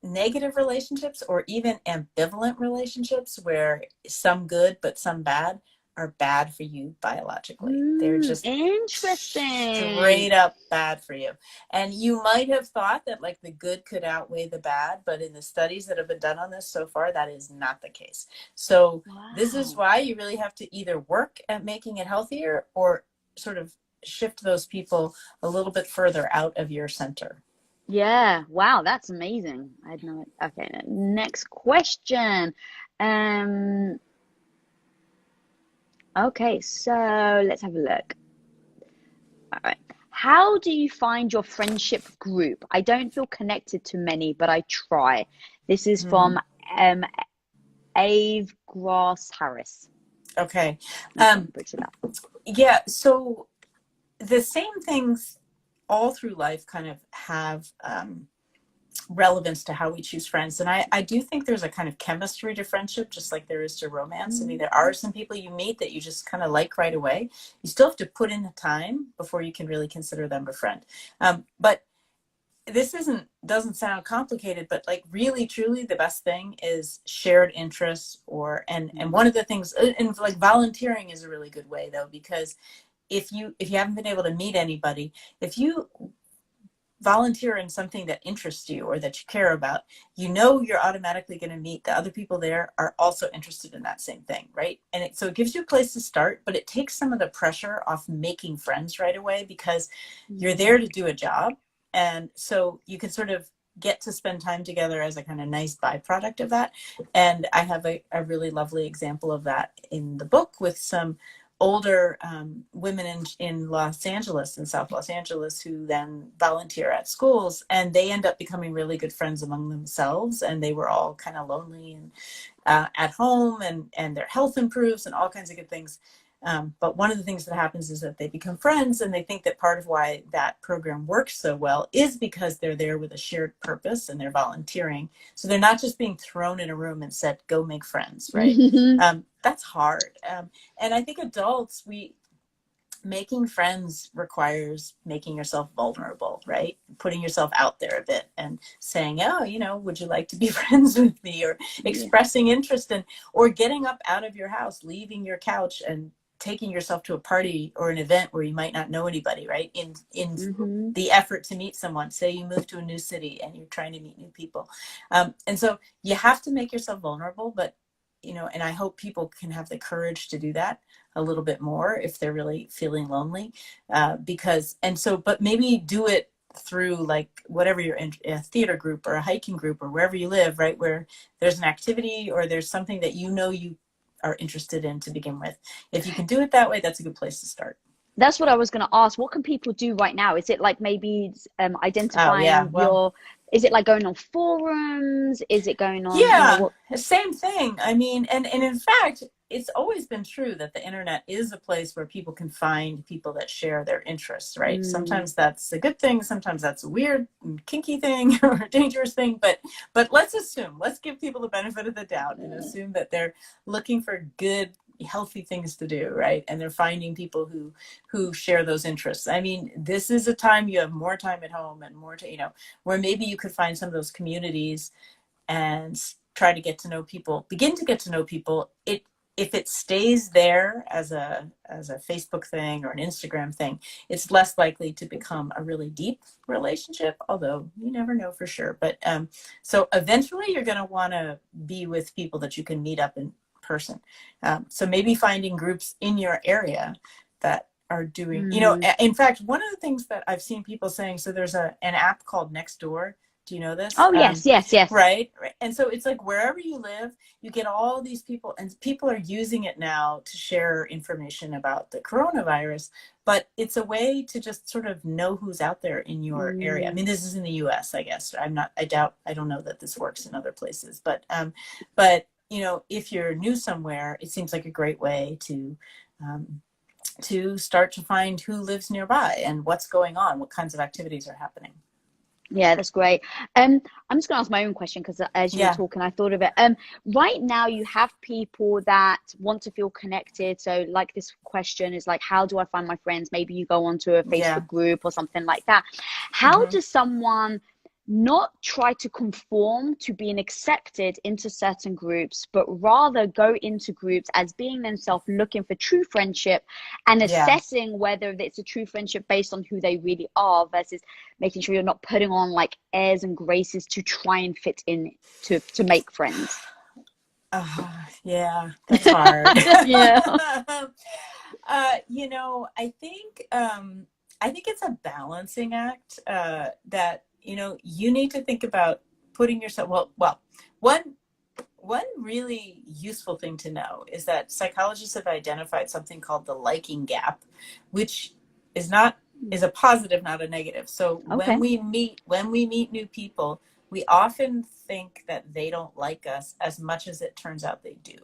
negative relationships, or even ambivalent relationships where some good but some bad, are bad for you biologically. They're just interesting, straight up bad for you. And you might have thought that like the good could outweigh the bad, but in the studies that have been done on this so far, that is not the case. So This is why you really have to either work at making it healthier, or sort of shift those people a little bit further out of your center. Yeah. Wow, that's amazing. I had no. Okay, next question. Okay, so let's have a look. All right. How do you find your friendship group? I don't feel connected to many, but I try. This is from Ave Grass Harris. Okay. Yeah, so the same things all through life kind of have relevance to how we choose friends. And I do think there's a kind of chemistry to friendship, just like there is to romance. I mean, there are some people you meet that you just kind of like right away. You still have to put in the time before you can really consider them a friend. But this doesn't sound complicated, but like really, truly the best thing is shared interests, and one of the things, and like volunteering is a really good way though, because if you haven't been able to meet anybody, if you volunteer in something that interests you or that you care about, you're automatically going to meet the other people there are also interested in that same thing, right? And so it gives you a place to start, but it takes some of the pressure off making friends right away, because you're there to do a job. And so you can sort of get to spend time together as a kind of nice byproduct of that. And I have a really lovely example of that in the book with some older women in Los Angeles, in South Los Angeles, who then volunteer at schools, and they end up becoming really good friends among themselves. And they were all kind of lonely and at home, and their health improves and all kinds of good things. But one of the things that happens is that they become friends, and they think that part of why that program works so well is because they're there with a shared purpose and they're volunteering. So they're not just being thrown in a room and said, go make friends, right? That's hard. And I think adults, making friends requires making yourself vulnerable, right? Putting yourself out there a bit and saying, oh, would you like to be friends with me? Or expressing interest or getting up out of your house, leaving your couch and taking yourself to a party or an event where you might not know anybody, right? In the effort to meet someone. Say you move to a new city and you're trying to meet new people. And so you have to make yourself vulnerable, but and I hope people can have the courage to do that a little bit more if they're really feeling lonely, but maybe do it through like whatever you're in, a theater group or a hiking group or wherever you live, right? Where there's an activity or there's something that you are interested in to begin with. If you can do it that way, that's a good place to start. That's what I was going to ask. What can people do right now? Is it like maybe identifying is it like going on forums? Is it going on? Same thing. I mean, and in fact, it's always been true that the internet is a place where people can find people that share their interests, right? Sometimes that's a good thing, sometimes that's a weird kinky thing or a dangerous thing, but let's give people the benefit of the doubt and assume that they're looking for good, healthy things to do, right? And they're finding people who share those interests. I mean, this is a time you have more time at home and more to, where maybe you could find some of those communities and try to get to know people, begin to get to know people. If it stays there as a Facebook thing or an Instagram thing, it's less likely to become a really deep relationship, although you never know for sure. But so eventually you're going to want to be with people that you can meet up in person. So maybe finding groups in your area that are doing, in fact, one of the things that I've seen people saying, so there's an app called Nextdoor. Do you know this? Oh, yes. Right. And so it's like wherever you live, you get all these people, and people are using it now to share information about the coronavirus, but it's a way to just sort of know who's out there in your area. I mean, this is in the US, I guess. I don't know that this works in other places, but if you're new somewhere, it seems like a great way to start to find who lives nearby and what's going on, what kinds of activities are happening. Yeah, that's great. I'm just gonna ask my own question because as you were talking, I thought of it. Right now you have people that want to feel connected. So like this question is like, how do I find my friends? Maybe you go onto a Facebook group or something like that. How does someone not try to conform to being accepted into certain groups, but rather go into groups as being themselves, looking for true friendship and assessing whether it's a true friendship based on who they really are versus making sure you're not putting on like airs and graces to try and fit in to make friends? Yeah, that's hard. Yeah. I think it's a balancing act that you need to think about putting yourself, one really useful thing to know is that psychologists have identified something called the liking gap, which is a positive, not a negative. So when we meet new people, we often think that they don't like us as much as it turns out they do.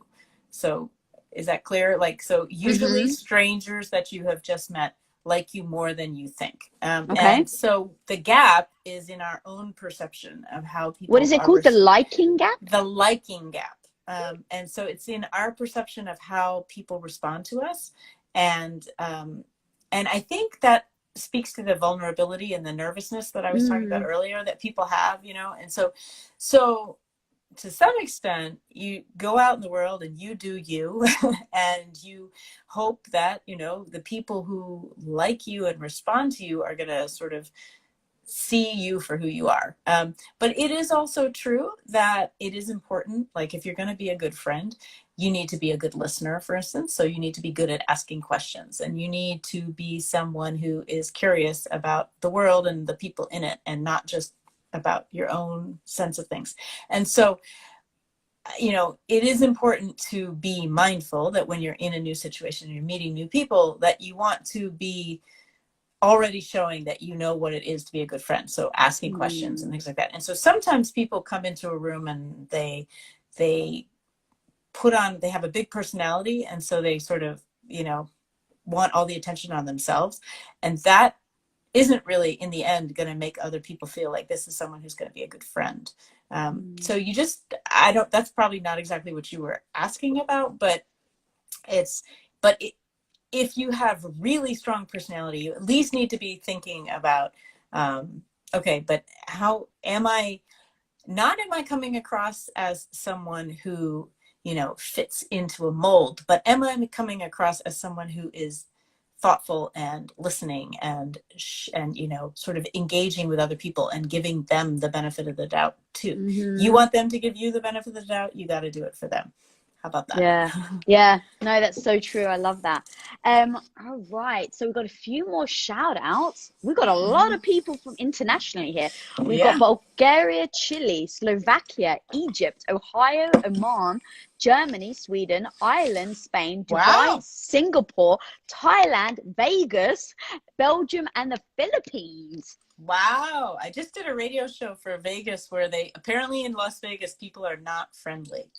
So is that clear? So usually strangers that you have just met like you more than you think. And so the gap is in our own perception of how people. What is it called? The liking gap? The liking gap. And so it's in our perception of how people respond to us. And I think that speaks to the vulnerability and the nervousness that I was talking about earlier that people have, and so to some extent, you go out in the world and you do you, and you hope that, the people who like you and respond to you are going to sort of see you for who you are. But it is also true that it is important, like if you're going to be a good friend, you need to be a good listener, for instance. So you need to be good at asking questions, and you need to be someone who is curious about the world and the people in it, and not just about your own sense of things. And so, it is important to be mindful that when you're in a new situation and you're meeting new people, that you want to be already showing that you know what it is to be a good friend. So asking questions and things like that. And so sometimes people come into a room and they have a big personality, and so they sort of, want all the attention on themselves. And that isn't really in the end going to make other people feel like this is someone who's going to be a good friend. So that's probably not exactly what you were asking about, but if you have really strong personality, you at least need to be thinking about, but how am I coming across as someone who, fits into a mold, but am I coming across as someone who is thoughtful and listening and sort of engaging with other people and giving them the benefit of the doubt too. You want them to give you the benefit of the doubt, you got to do it for them. How about that? Yeah. No, that's so true. I love that. All right. So we've got a few more shout outs. We've got a lot of people from internationally here. We've got Bulgaria, Chile, Slovakia, Egypt, Ohio, Oman, Germany, Sweden, Ireland, Spain, Dubai, Singapore, Thailand, Vegas, Belgium, and the Philippines. Wow. I just did a radio show for Vegas where they apparently in Las Vegas, people are not friendly.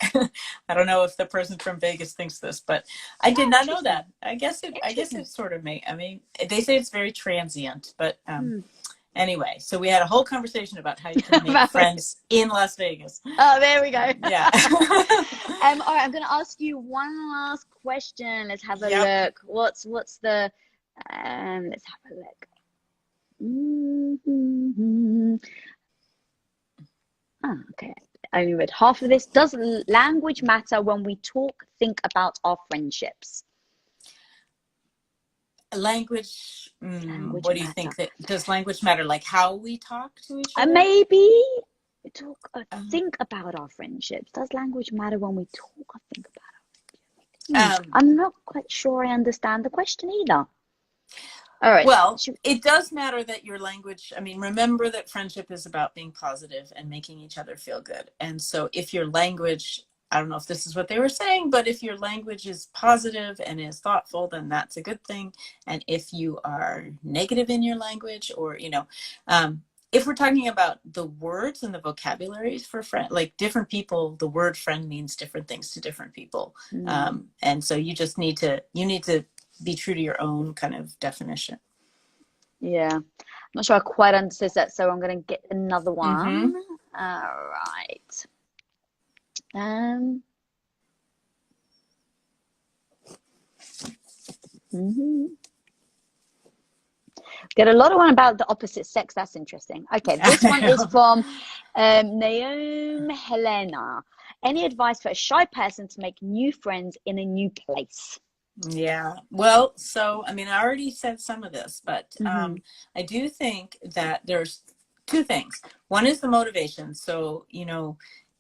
I don't know if the person from Vegas thinks this, but I did not know that. I guess it Interesting. sort of may. I mean, they say it's very transient, but Hmm. anyway, so we had a whole conversation about how you can make friends in Las Vegas. Oh, there we go. Yeah. All right, I'm gonna ask you one last question. Let's have a Yep. look. What's the let's have a look. Mhm. Ah, okay. I only read half of this. Does language matter when we talk, think about our friendships? Language. Language What do you matter. think that does language matter? Like how we talk to each other? Maybe talk, Um, think about our friendships. Does language matter when we talk or think about it? um, I'm not quite sure I understand the question either. All right. Well, it does matter that your language, I mean, remember that friendship is about being positive and making each other feel good. And so if your language, I don't know if this is what they were saying, but if your language is positive and is thoughtful, then that's a good thing. And if you are negative in your language or, if we're talking about the words and the vocabularies for friend, like different people, the word friend means different things to different people. And so you just need to, be true to your own kind of definition. Yeah, I'm not sure I quite understood that, so I'm going to get another Mm-hmm. one. All right. Um. mhm. Get a lot of one about the opposite sex. That's interesting. Okay, this one is from Naomi Helena. Any advice for a shy person to make new friends in a new place? Yeah. Well, so, I mean, I already said some of this, but Mm-hmm. I do think that there's two things. One is the motivation. So,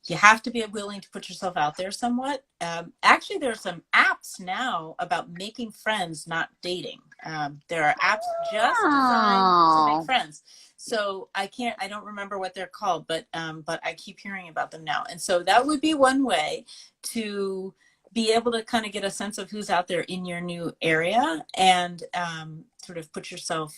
you have to be willing to put yourself out there somewhat. Actually, there are some apps now about making friends, not dating. There are apps just designed to make Oh. friends. So I don't remember what they're called, but I keep hearing about them now. And so that would be one way to be able to kind of get a sense of who's out there in your new area and sort of put yourself,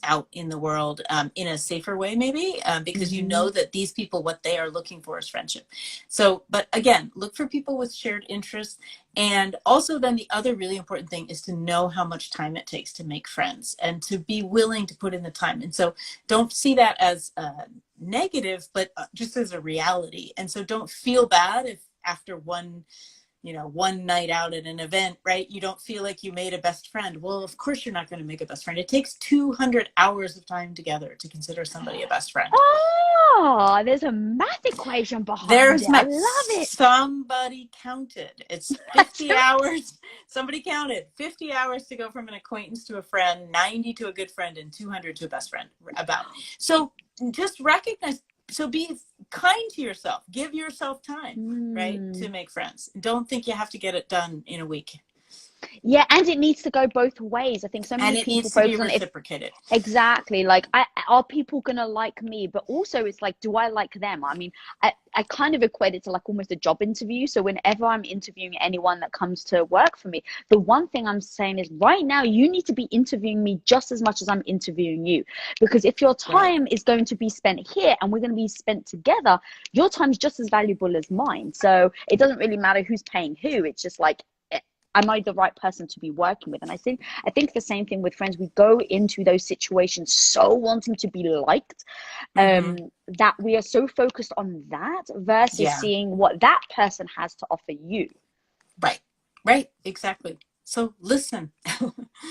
out in the world in a safer way, maybe, because you Mm-hmm. know that these people, what they are looking for is friendship. So, but again, look for people with shared interests. And also then the other really important thing is to know how much time it takes to make friends and to be willing to put in the time. And so don't see that as negative, but just as a reality. And so don't feel bad if after one night out at an event, right? You don't feel like you made a best friend. Well, of course you're not going to make a best friend. It takes 200 hours of time together to consider somebody a best friend. Oh, there's a math equation behind There's it. I my love it. somebody counted. It's That's 50 hours. Somebody counted 50 hours to go from an acquaintance to a friend, 90 to a good friend, and 200 to a best friend. About. So just recognize. So be kind to yourself. Give yourself time, right, to make friends. Don't think you have to get it done in a week. Yeah, and it needs to go both ways. I think so And many it people needs to be focus on if reciprocated. exactly like are people gonna like me? But also it's like, do I like them? I mean, I kind of equate it to like almost a job interview. So whenever I'm interviewing anyone that comes to work for me, the one thing I'm saying is right now you need to be interviewing me just as much as I'm interviewing you. Because if your Right. time is going to be spent here and we're going to be spent together, your time's just as valuable as mine. So it doesn't really matter who's paying who. It's just like, am I the right person to be working with? And I think the same thing with friends. We go into those situations so wanting to be liked, Mm-hmm. that we are so focused on that versus Yeah. seeing what that person has to offer you. Right. Right. Exactly. So listen.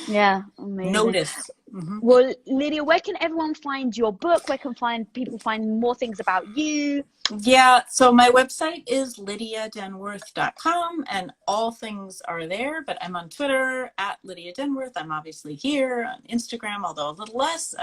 Yeah, amazing. Notice. Mm-hmm. Well, Lydia, where can everyone find your book? Where can people find more things about you? Yeah, so my website is lydiadenworth.com and all things are there, but I'm on Twitter at Lydia Denworth. I'm obviously here on Instagram, although a little less.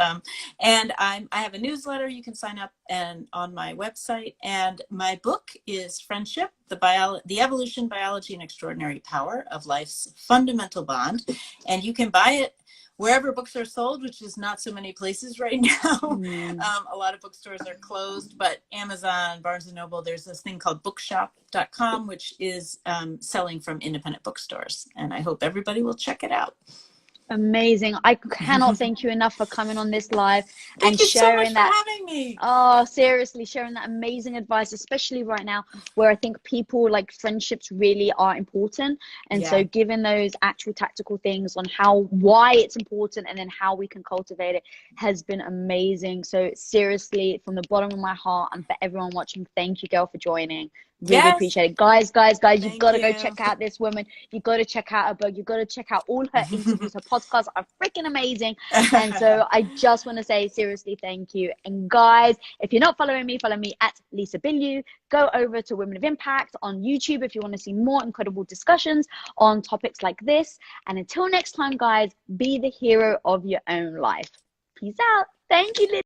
And I have a newsletter you can sign up and on my website. And my book is Friendship, the Evolution, Biology, and Extraordinary Power of Life's Fundamental Bond. And you can buy it wherever books are sold, which is not so many places right now. A lot of bookstores are closed, but Amazon, Barnes and Noble, there's this thing called bookshop.com, which is selling from independent bookstores. And I hope everybody will check it out. Amazing. I cannot thank you enough for coming on this live Thank and you so much sharing for that. having me. Oh, seriously, sharing that amazing advice, especially right now where I think people like friendships really are important. And so giving those actual tactical things on why it's important and then how we can cultivate it has been amazing. So seriously, from the bottom of my heart and for everyone watching, thank you, girl, for joining. Really appreciate it. Guys, you've got to go check out this woman. You've got to check out her blog. You've got to check out all her interviews. Her podcasts are freaking amazing. And so I just want to say seriously, thank you. And guys, if you're not following me, follow me at lisabilyeu. Go over to Women of Impact on YouTube if you want to see more incredible discussions on topics like this. And until next time, guys, be the hero of your own life. Peace out. Thank you, Liz.